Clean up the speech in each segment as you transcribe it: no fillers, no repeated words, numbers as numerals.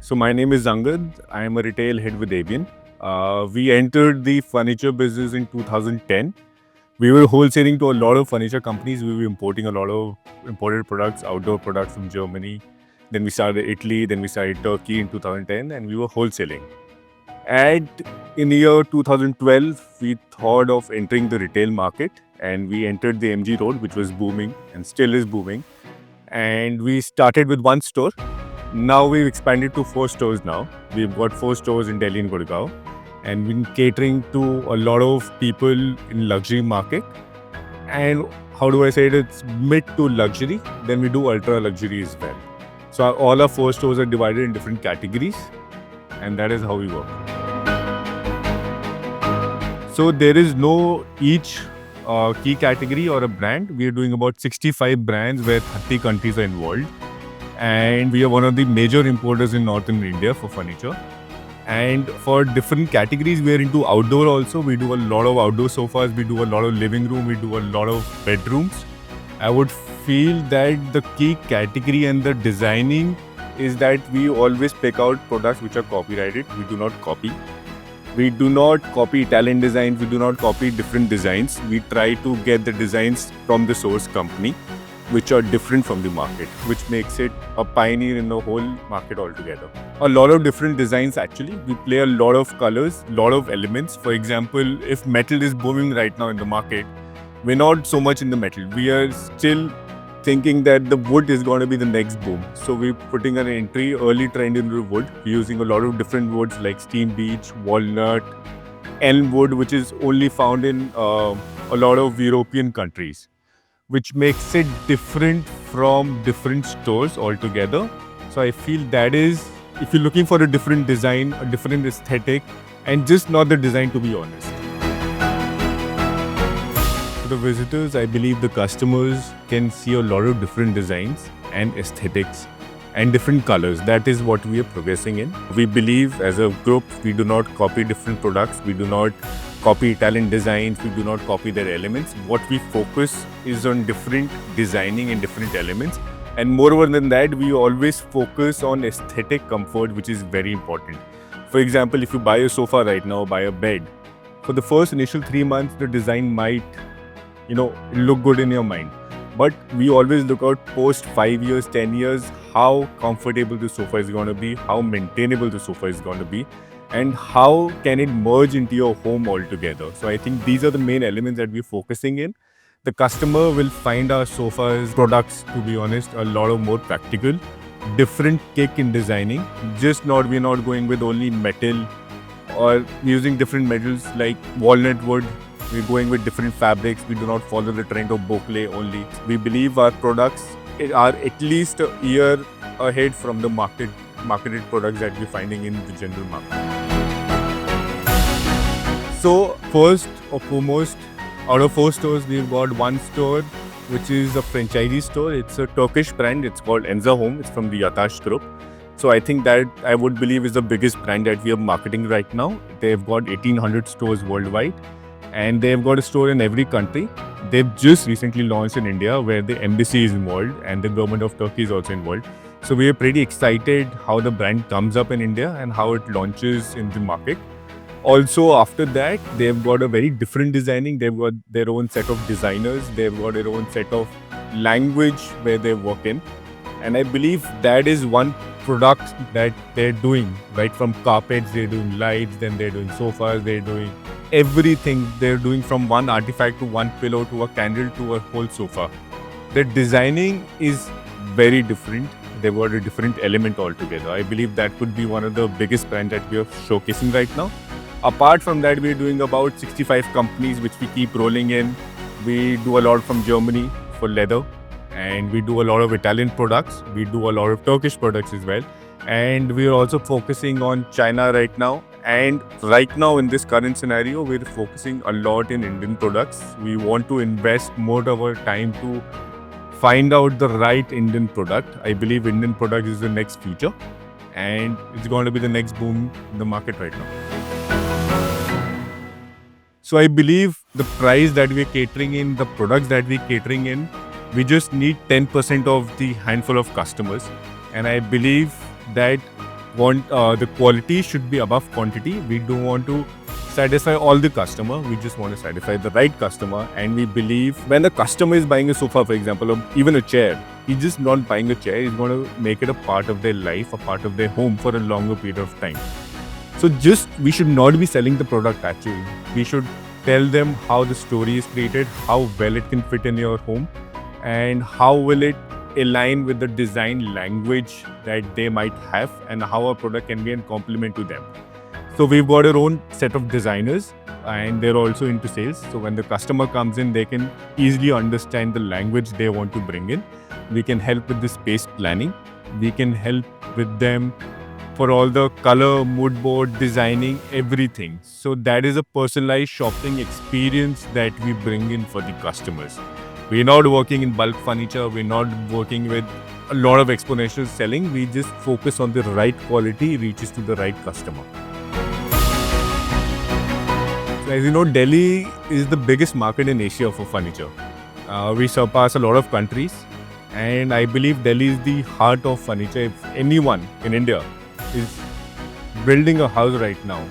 So my name is Angad. I am a retail head with Avian. We entered the furniture business in 2010. We were wholesaling to a lot of furniture companies. We were importing a lot of imported products, outdoor products from Germany. Then we started Italy. Then we started Turkey in 2010, and we were wholesaling. And in the year 2012, we thought of entering the retail market, and we entered the MG Road, which was booming and still is booming. And we started with one store. Now we've expanded to 4 stores now. We've got 4 stores in Delhi and Gurgaon, and we've been catering to a lot of people in luxury market. And how do I say it? It's mid to luxury. Then we do ultra luxury as well. So all our 4 stores are divided in different categories, and that is how we work. So there is no each key category or a brand. We are doing about 65 brands where 30 countries are involved. And we are one of the major importers in northern India for furniture. And for different categories, we are into outdoor also. We do a lot of outdoor sofas, we do a lot of living room, we do a lot of bedrooms. I would feel that the key category and the designing is that we always pick out products which are copyrighted. We do not copy. We do not copy Italian designs. We do not copy different designs. We try to get the designs from the source company, which are different from the market, which makes it a pioneer in the whole market altogether. A lot of different designs actually. We play a lot of colors, lot of elements. For example, if metal is booming right now in the market, we're not so much in the metal. We are still thinking that the wood is going to be the next boom. So we're putting an early trend into the wood. We're using a lot of different woods like steam beech, walnut, elm wood, which is only found in a lot of European countries, which makes it different from different stores altogether. So I feel that is, if you're looking for a different design, a different aesthetic, and just not the design, to be honest. For the visitors, I believe the customers can see a lot of different designs and aesthetics and different colors. That is what we are progressing in. We believe as a group, we do not copy different products. We do not copy Italian designs. We do not copy their elements. What we focus is on different designing and different elements. And moreover than that, we always focus on aesthetic comfort, which is very important. For example, if you buy a sofa right now, buy a bed, for the first initial 3 months, the design might, look good in your mind. But we always look out post 5 years, 10 years, how comfortable the sofa is going to be, how maintainable the sofa is going to be, and how can it merge into your home altogether. So I think these are the main elements that we're focusing in. The customer will find our sofas products, to be honest, a lot of more practical, different kick in designing. We're not going with only metal or using different metals like walnut wood. We're going with different fabrics. We do not follow the trend of boucle only. We believe our products are at least a year ahead from the marketed products that we're finding in the general market. So first or foremost, out of 4 stores, we've got 1 store which is a franchisee store. It's a Turkish brand. It's called Enza Home. It's from the Yatash Group. So I think that I would believe is the biggest brand that we are marketing right now. They've got 1,800 stores worldwide, and they've got a store in every country. They've just recently launched in India, where the embassy is involved and the government of Turkey is also involved. So we are pretty excited how the brand comes up in India and how it launches in the market. Also, after that, they've got a very different designing. They've got their own set of designers. They've got their own set of language where they work in. And I believe that is one product that they're doing, right? From carpets, they're doing lights, then they're doing sofas, they're doing everything. They're doing from one artifact to one pillow to a candle to a whole sofa. The designing is very different. They've got a different element altogether. I believe that could be one of the biggest brands that we are showcasing right now. Apart from that, we're doing about 65 companies which we keep rolling in. We do a lot from Germany for leather, and we do a lot of Italian products. We do a lot of Turkish products as well. And we're also focusing on China right now. And right now in this current scenario, we're focusing a lot in Indian products. We want to invest more of our time to find out the right Indian product. I believe Indian product is the next future, and it's going to be the next boom in the market right now. So I believe the price that we're catering in, the products that we're catering in, we just need 10% of the handful of customers. And I believe that want the quality should be above quantity. We don't want to satisfy all the customer. We just want to satisfy the right customer. And we believe when the customer is buying a sofa, for example, or even a chair, he's just not buying a chair. He's going to make it a part of their life, a part of their home for a longer period of time. So we should not be selling the product actually. We should tell them how the story is created, how well it can fit in your home, and how will it align with the design language that they might have, and how a product can be a complement to them. So we've got our own set of designers, and they're also into sales. So when the customer comes in, they can easily understand the language they want to bring in. We can help with the space planning. We can help with them for all the color, mood board, designing, everything. So that is a personalized shopping experience that we bring in for the customers. We're not working in bulk furniture. We're not working with a lot of exponential selling. We just focus on the right quality, reaches to the right customer. So as you know, Delhi is the biggest market in Asia for furniture. We surpass a lot of countries. And I believe Delhi is the heart of furniture. If anyone in India is building a house right now,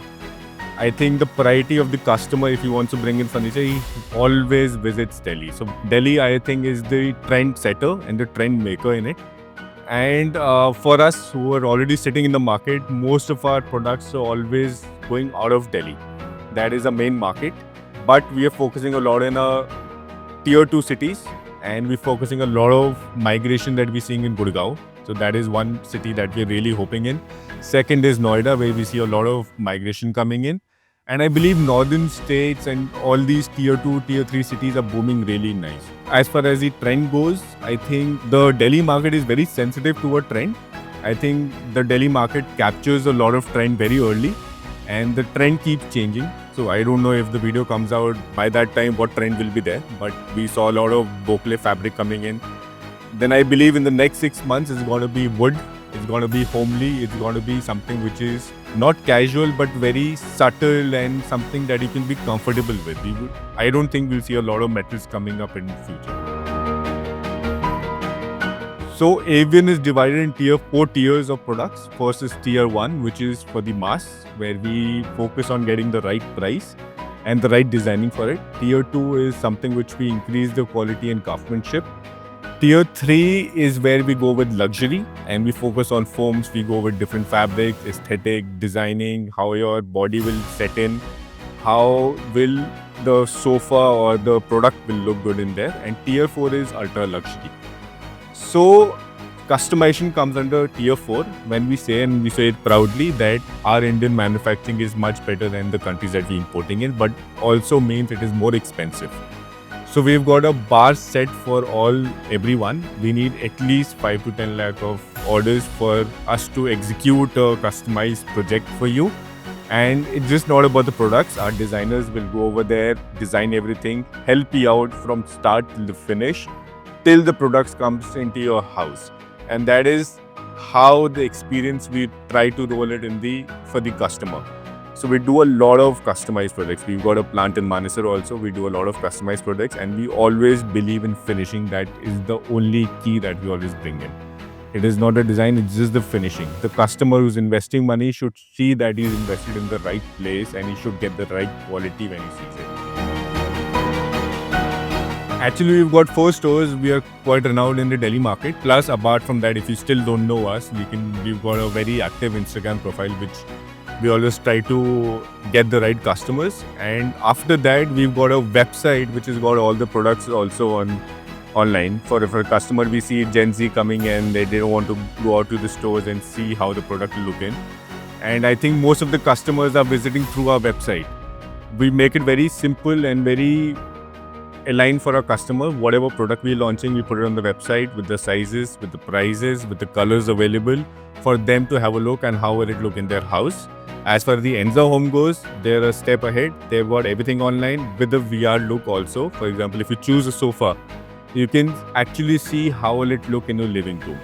I think the priority of the customer, if he wants to bring in furniture, he always visits Delhi. So Delhi, I think, is the trend setter and the trend maker in it. And for us who are already sitting in the market, most of our products are always going out of Delhi. That is the main market. But we are focusing a lot in tier 2 cities, and we're focusing a lot of migration that we're seeing in Gurgaon. So that is one city that we're really hoping in. Second is Noida, where we see a lot of migration coming in. And I believe northern states and all these tier 2, tier 3 cities are booming really nice. As far as the trend goes, I think the Delhi market is very sensitive to a trend. I think the Delhi market captures a lot of trend very early, and the trend keeps changing. So I don't know if the video comes out by that time what trend will be there, but we saw a lot of Bokle fabric coming in. Then I believe in the next 6 months it's going to be wood, it's going to be homely, it's going to be something which is not casual but very subtle and something that you can be comfortable with. I don't think we'll see a lot of metals coming up in the future. So Avian is divided in 4 tiers of products. First is tier 1, which is for the mass, where we focus on getting the right price and the right designing for it. Tier 2 is something which we increase the quality and craftsmanship. Tier 3 is where we go with luxury and we focus on foams. We go with different fabrics, aesthetic, designing, how your body will set in, how will the sofa or the product will look good in there. And tier 4 is ultra luxury. So customization comes under tier 4 when we say, and we say it proudly, that our Indian manufacturing is much better than the countries that we're importing in, but also means it is more expensive. So we've got a bar set for everyone. We need at least 5 to 10 lakh of orders for us to execute a customized project for you. And it's just not about the products. Our designers will go over there, design everything, help you out from start till the finish, till the products comes into your house. And that is how the experience we try to roll it for the customer. So we do a lot of customized products. We've got a plant in Manesar also. We do a lot of customized products, and we always believe in finishing. That is the only key that we always bring in. It is not a design, it's just the finishing. The customer who's investing money should see that he's invested in the right place and he should get the right quality when he sees it. Actually, we've got 4 stores. We are quite renowned in the Delhi market. Plus, apart from that, if you still don't know us, we've got a very active Instagram profile, which we always try to get the right customers. And after that, we've got a website which has got all the products also online. For a customer, we see Gen Z coming in, they don't want to go out to the stores and see how the product will look in. And I think most of the customers are visiting through our website. We make it very simple and very aligned for our customer. Whatever product we're launching, we put it on the website with the sizes, with the prices, with the colors available for them to have a look and how will it look in their house. As far as the Enza Home goes, they're a step ahead. They've got everything online with the VR look also. For example, if you choose a sofa, you can actually see how will it look in your living room.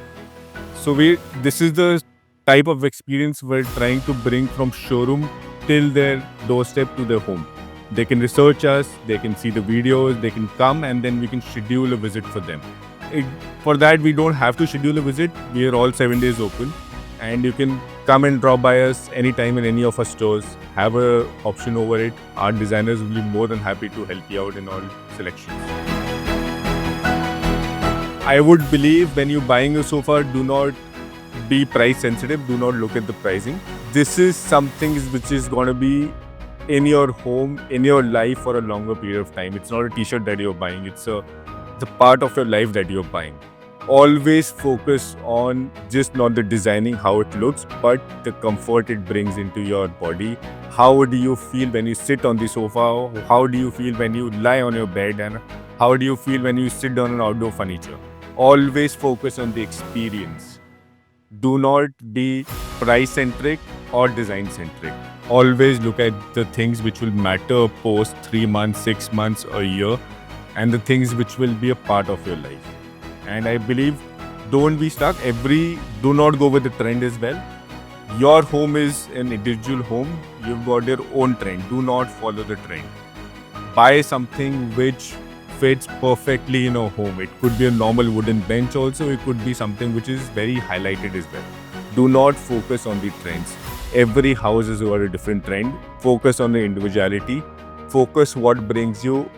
So this is the type of experience we're trying to bring from showroom till their doorstep to their home. They can research us, they can see the videos, they can come, and then we can schedule a visit for them. For that, we don't have to schedule a visit. We are all 7 days open, and you can Come and drop by us anytime in any of our stores. Have a option over it. Our designers will be more than happy to help you out in all selections. I would believe when you're buying a sofa, do not be price sensitive. Do not look at the pricing. This is something which is going to be in your home, in your life for a longer period of time. It's not a t-shirt that you're buying. It's a part of your life that you're buying. Always focus on just not the designing, how it looks, but the comfort it brings into your body. How do you feel when you sit on the sofa? How do you feel when you lie on your bed? And how do you feel when you sit on an outdoor furniture? Always focus on the experience. Do not be price-centric or design-centric. Always look at the things which will matter post 3 months, 6 months, a year, and the things which will be a part of your life. And I believe don't be stuck. Do not go with the trend as well. Your home is an individual home. You've got your own trend. Do not follow the trend. Buy something which fits perfectly in a home. It could be a normal wooden bench also. It could be something which is very highlighted as well. Do not focus on the trends. Every house is over a different trend. Focus on the individuality. Focus what brings you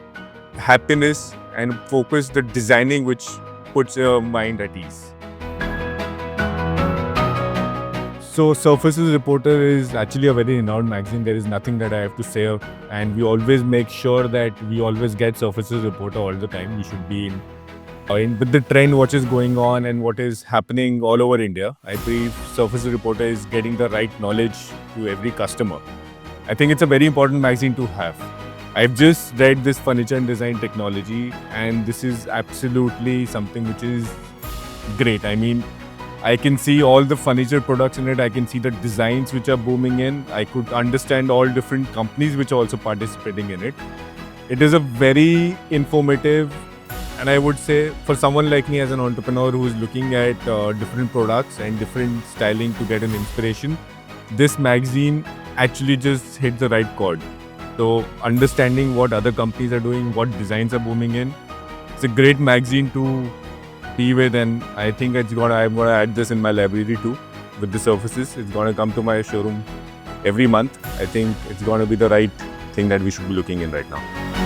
happiness, and focus the designing which puts your mind at ease. So Surfaces Reporter is actually a very renowned magazine. There is nothing that I have to say, and we always make sure that we always get Surfaces Reporter all the time. We should be in with the trend, what is going on and what is happening all over India. I believe Surfaces Reporter is getting the right knowledge to every customer. I think it's a very important magazine to have. I've just read this furniture and design technology, and this is absolutely something which is great. I mean, I can see all the furniture products in it. I can see the designs which are booming in. I could understand all different companies which are also participating in it. It is a very informative, and I would say for someone like me as an entrepreneur who is looking at different products and different styling to get an inspiration, this magazine actually just hit the right chord. So understanding what other companies are doing, what designs are booming in, it's a great magazine to be with, and I think I'm gonna add this in my library too with the Surfaces. It's gonna come to my showroom every month. I think it's gonna be the right thing that we should be looking in right now.